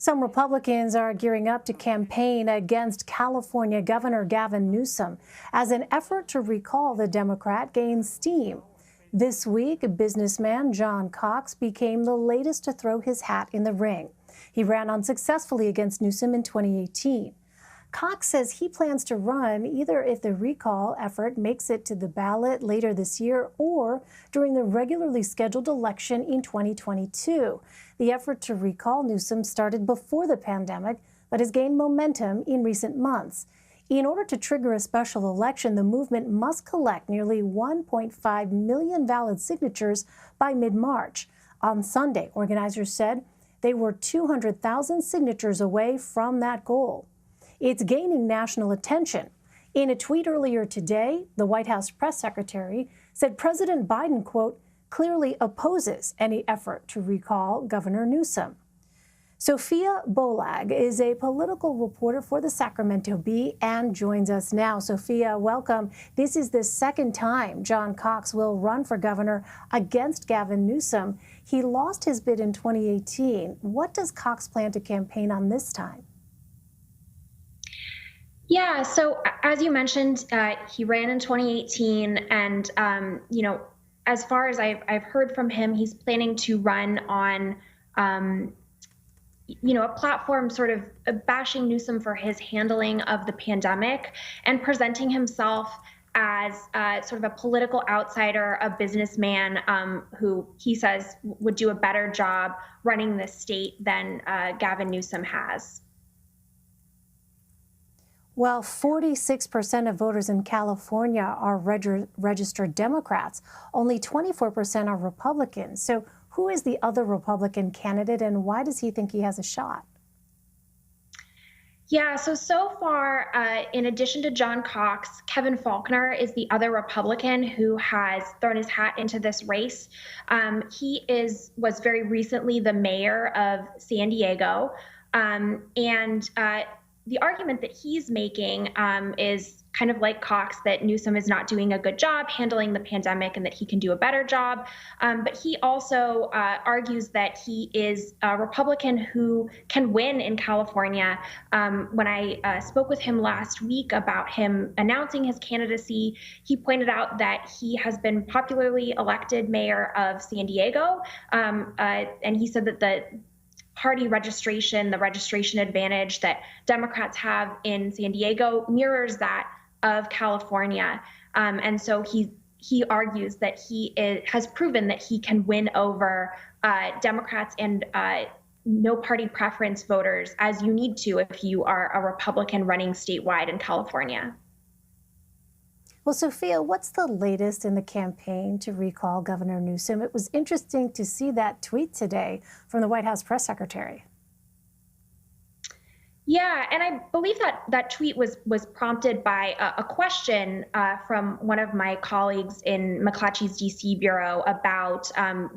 Some Republicans are gearing up to campaign against California Governor Gavin Newsom as an effort to recall the Democrat gains steam. This week, businessman John Cox became the latest to throw his hat in the ring. He ran unsuccessfully against Newsom in 2018. Cox says he plans to run either if the recall effort makes it to the ballot later this year or during the regularly scheduled election in 2022. The effort to recall Newsom started before the pandemic, but has gained momentum in recent months. In order to trigger a special election, the movement must collect nearly 1.5 million valid signatures by mid-March. On Sunday, organizers said they were 200,000 signatures away from that goal. It's gaining national attention. In a tweet earlier today, the White House press secretary said President Biden, quote, clearly opposes any effort to recall Governor Newsom. Sophia Bollag is a political reporter for the Sacramento Bee and joins us now. Sophia, welcome. This is the second time John Cox will run for governor against Gavin Newsom. He lost his bid in 2018. What does Cox plan to campaign on this time? Yeah, so as you mentioned, he ran in 2018, and as far as I've heard from him, he's planning to run on, a platform sort of bashing Newsom for his handling of the pandemic and presenting himself as sort of a political outsider, a businessman who he says would do a better job running the state than Gavin Newsom has. Well, 46% of voters in California are registered Democrats. Only 24% are Republicans. So who is the other Republican candidate and why does he think he has a shot? Yeah, so far, in addition to John Cox, Kevin Faulconer is the other Republican who has thrown his hat into this race. He was very recently the mayor of San Diego, and the argument that he's making is kind of like Cox, that Newsom is not doing a good job handling the pandemic and that he can do a better job. But he also argues that he is a Republican who can win in California. When I spoke with him last week about him announcing his candidacy, he pointed out that he has been popularly elected mayor of San Diego. And he said that the party registration, the registration advantage that Democrats have in San Diego mirrors that of California. And so he argues that has proven that he can win over Democrats and no party preference voters, as you need to if you are a Republican running statewide in California. Well, Sophia, what's the latest in the campaign to recall Governor Newsom? It was interesting to see that tweet today from the White House press secretary. Yeah, and I believe that tweet was prompted by a question from one of my colleagues in McClatchy's DC bureau about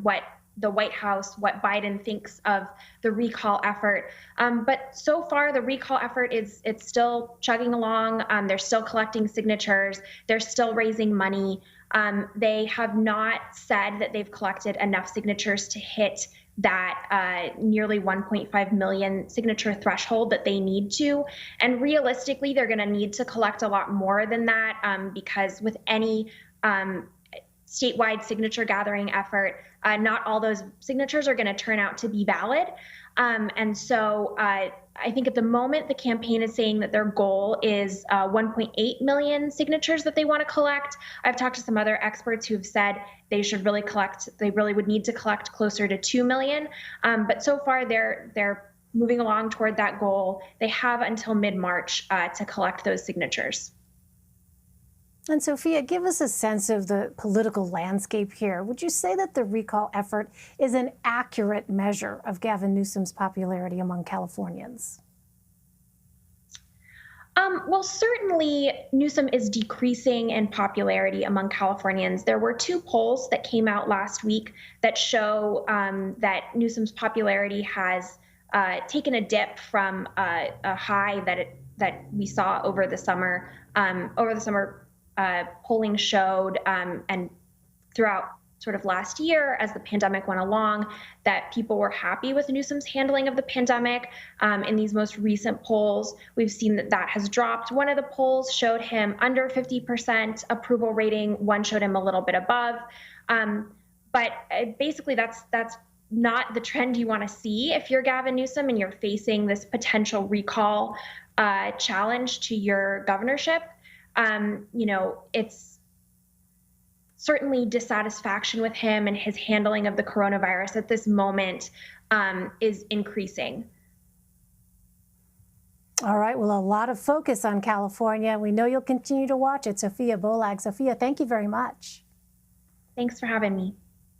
what the White House, what Biden thinks of the recall effort. But so far, the recall effort it's still chugging along. They're still collecting signatures. They're still raising money. They have not said that they've collected enough signatures to hit that nearly 1.5 million signature threshold that they need to. And realistically, they're going to need to collect a lot more than that because with any statewide signature gathering effort, not all those signatures are going to turn out to be valid. And so I think at the moment, the campaign is saying that their goal is 1.8 million signatures that they want to collect. I've talked to some other experts who've said they really would need to collect closer to 2 million. But so far, they're moving along toward that goal. They have until mid-March to collect those signatures. And Sophia, give us a sense of the political landscape here. Would you say that the recall effort is an accurate measure of Gavin Newsom's popularity among Californians? Well, certainly Newsom is decreasing in popularity among Californians. There were two polls that came out last week that show that Newsom's popularity has taken a dip from a high that we saw over the summer. Polling showed and throughout sort of last year as the pandemic went along, that people were happy with Newsom's handling of the pandemic. In these most recent polls, we've seen that that has dropped. One of the polls showed him under 50% approval rating. One showed him a little bit above. But basically, that's not the trend you want to see if you're Gavin Newsom and you're facing this potential recall challenge to your governorship. It's certainly dissatisfaction with him and his handling of the coronavirus at this moment is increasing. All right, well, a lot of focus on California. We know you'll continue to watch it. Sophia Bollag. Sophia, thank you very much. Thanks for having me.